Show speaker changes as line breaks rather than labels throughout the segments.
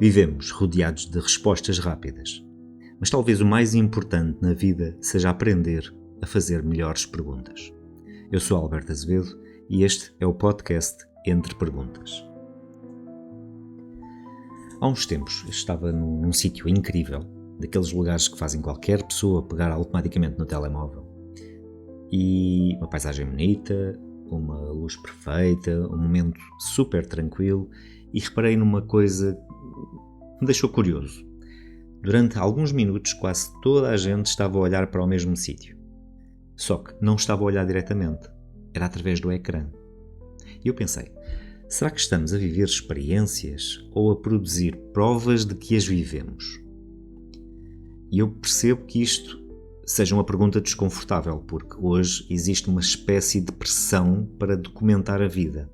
Vivemos rodeados de respostas rápidas, mas talvez o mais importante na vida seja aprender a fazer melhores perguntas. Eu sou Alberto Azevedo e este é o podcast Entre Perguntas. Há uns tempos eu estava num sítio incrível, daqueles lugares que fazem qualquer pessoa pegar automaticamente no telemóvel. E uma paisagem bonita, uma luz perfeita, um momento super tranquilo, e reparei numa coisa que me deixou curioso. Durante alguns minutos quase toda a gente estava a olhar para o mesmo sítio. Só que não estava a olhar diretamente, era através do ecrã. E eu pensei, será que estamos a viver experiências ou a produzir provas de que as vivemos? E eu percebo que isto seja uma pergunta desconfortável, porque hoje existe uma espécie de pressão para documentar a vida.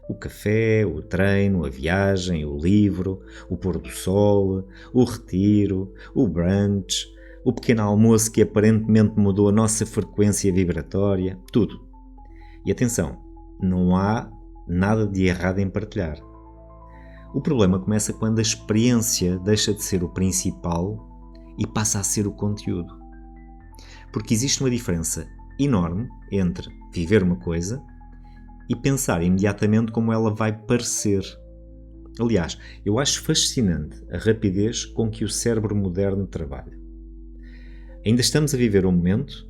O café, o treino, a viagem, o livro, o pôr do sol, o retiro, o brunch, o pequeno almoço que aparentemente mudou a nossa frequência vibratória, tudo. E atenção, não há nada de errado em partilhar. O problema começa quando a experiência deixa de ser o principal e passa a ser o conteúdo. Porque existe uma diferença enorme entre viver uma coisa e pensar imediatamente como ela vai parecer. Aliás, eu acho fascinante a rapidez com que o cérebro moderno trabalha. Ainda estamos a viver um momento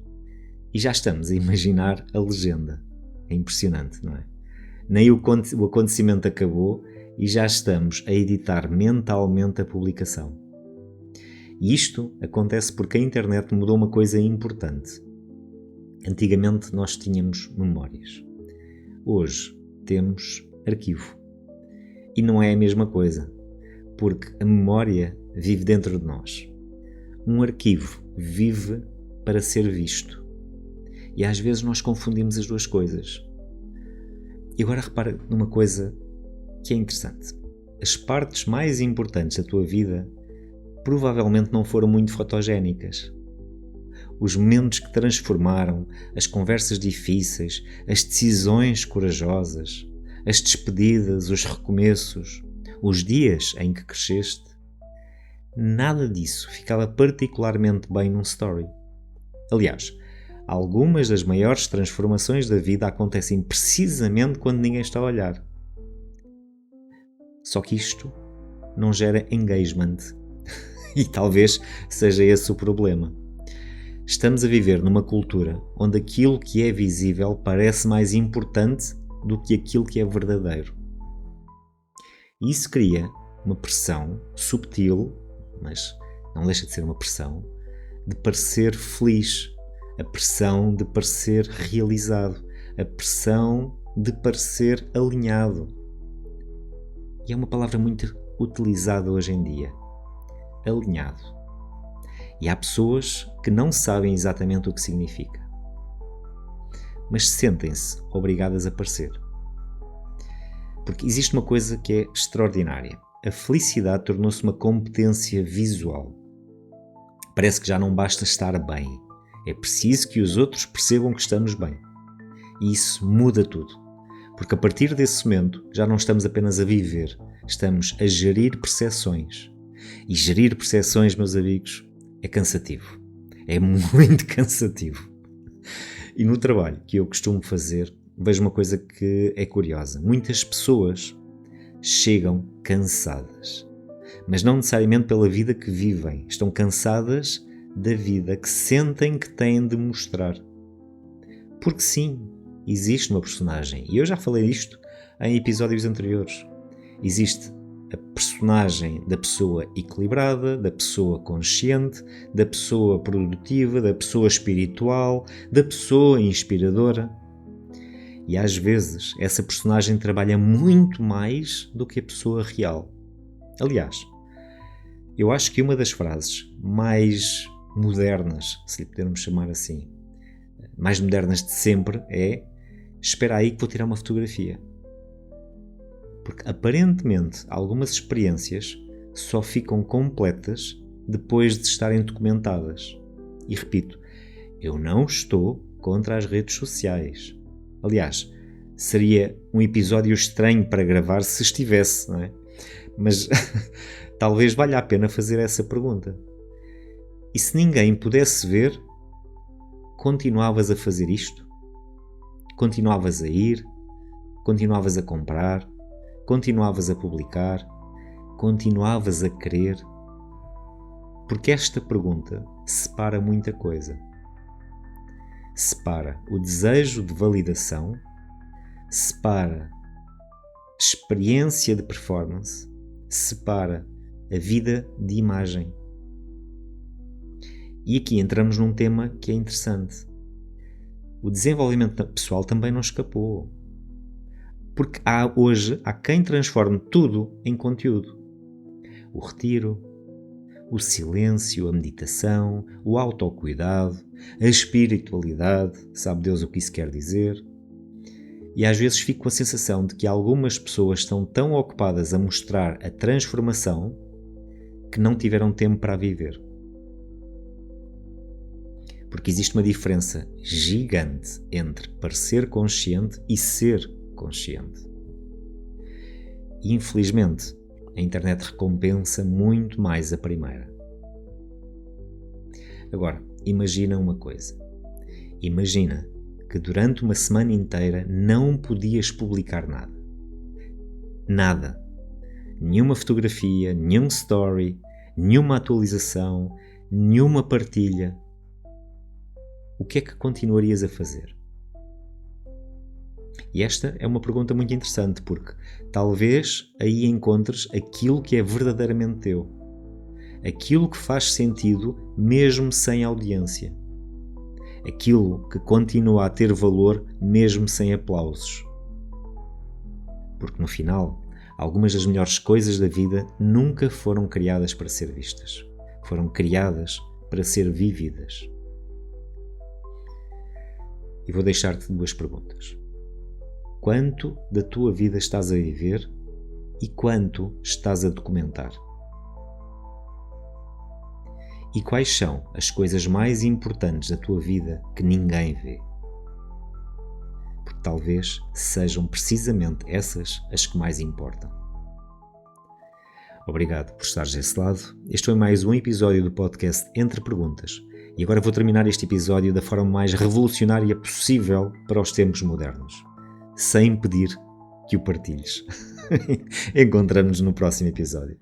e já estamos a imaginar a legenda. É impressionante, não é? Nem o acontecimento acabou e já estamos a editar mentalmente a publicação. E isto acontece porque a internet mudou uma coisa importante. Antigamente nós tínhamos memórias. Hoje temos arquivo. E não é a mesma coisa, porque a memória vive dentro de nós. Um arquivo vive para ser visto. E às vezes nós confundimos as duas coisas. E agora repara numa coisa que é interessante. As partes mais importantes da tua vida provavelmente não foram muito fotogénicas. Os momentos que transformaram, as conversas difíceis, as decisões corajosas, as despedidas, os recomeços, os dias em que cresceste, nada disso ficava particularmente bem num story. Aliás, algumas das maiores transformações da vida acontecem precisamente quando ninguém está a olhar. Só que isto não gera engagement. E talvez seja esse o problema. Estamos a viver numa cultura onde aquilo que é visível parece mais importante do que aquilo que é verdadeiro. E isso cria uma pressão subtil, mas não deixa de ser uma pressão, de parecer feliz, a pressão de parecer realizado, a pressão de parecer alinhado. E é uma palavra muito utilizada hoje em dia. Alinhado. E há pessoas que não sabem exatamente o que significa, mas sentem-se obrigadas a parecer. Porque existe uma coisa que é extraordinária. A felicidade tornou-se uma competência visual. Parece que já não basta estar bem. É preciso que os outros percebam que estamos bem. E isso muda tudo. Porque a partir desse momento já não estamos apenas a viver, estamos a gerir percepções. E gerir percepções, meus amigos, é cansativo. É muito cansativo. E no trabalho que eu costumo fazer, vejo uma coisa que é curiosa. Muitas pessoas chegam cansadas. Mas não necessariamente pela vida que vivem. Estão cansadas da vida que sentem que têm de mostrar. Porque sim, existe uma personagem. E eu já falei disto em episódios anteriores. Existe a personagem da pessoa equilibrada, da pessoa consciente, da pessoa produtiva, da pessoa espiritual, da pessoa inspiradora. E às vezes essa personagem trabalha muito mais do que a pessoa real. Aliás, eu acho que uma das frases mais modernas, se lhe pudermos chamar assim, mais modernas de sempre é: espera aí que vou tirar uma fotografia. Porque aparentemente algumas experiências só ficam completas depois de estarem documentadas. E repito, eu não estou contra as redes sociais. Aliás, seria um episódio estranho para gravar se estivesse, não é? Mas talvez valha a pena fazer essa pergunta. E se ninguém pudesse ver, continuavas a fazer isto? Continuavas a ir? Continuavas a comprar? Continuavas a publicar? Continuavas a querer? Porque esta pergunta separa muita coisa. Separa o desejo de validação, separa experiência de performance, separa a vida de imagem. E aqui entramos num tema que é interessante. O desenvolvimento pessoal também não escapou. Porque hoje há quem transforme tudo em conteúdo. O retiro, o silêncio, a meditação, o autocuidado, a espiritualidade, sabe Deus o que isso quer dizer. E às vezes fico com a sensação de que algumas pessoas estão tão ocupadas a mostrar a transformação que não tiveram tempo para a viver. Porque existe uma diferença gigante entre parecer consciente e ser consciente. E infelizmente, a internet recompensa muito mais a primeira. Agora, imagina uma coisa. Imagina que durante uma semana inteira não podias publicar nada. Nada. Nenhuma fotografia, nenhum story, nenhuma atualização, nenhuma partilha. O que é que continuarias a fazer? E esta é uma pergunta muito interessante, porque talvez aí encontres aquilo que é verdadeiramente teu. Aquilo que faz sentido mesmo sem audiência. Aquilo que continua a ter valor mesmo sem aplausos. Porque no final, algumas das melhores coisas da vida nunca foram criadas para ser vistas. Foram criadas para ser vividas. E vou deixar-te duas perguntas. Quanto da tua vida estás a viver e quanto estás a documentar? E quais são as coisas mais importantes da tua vida que ninguém vê? Porque talvez sejam precisamente essas as que mais importam. Obrigado por estares desse lado. Este foi mais um episódio do podcast Entre Perguntas. E agora vou terminar este episódio da forma mais revolucionária possível para os tempos modernos. Sem pedir que o partilhes. Encontramos-nos no próximo episódio.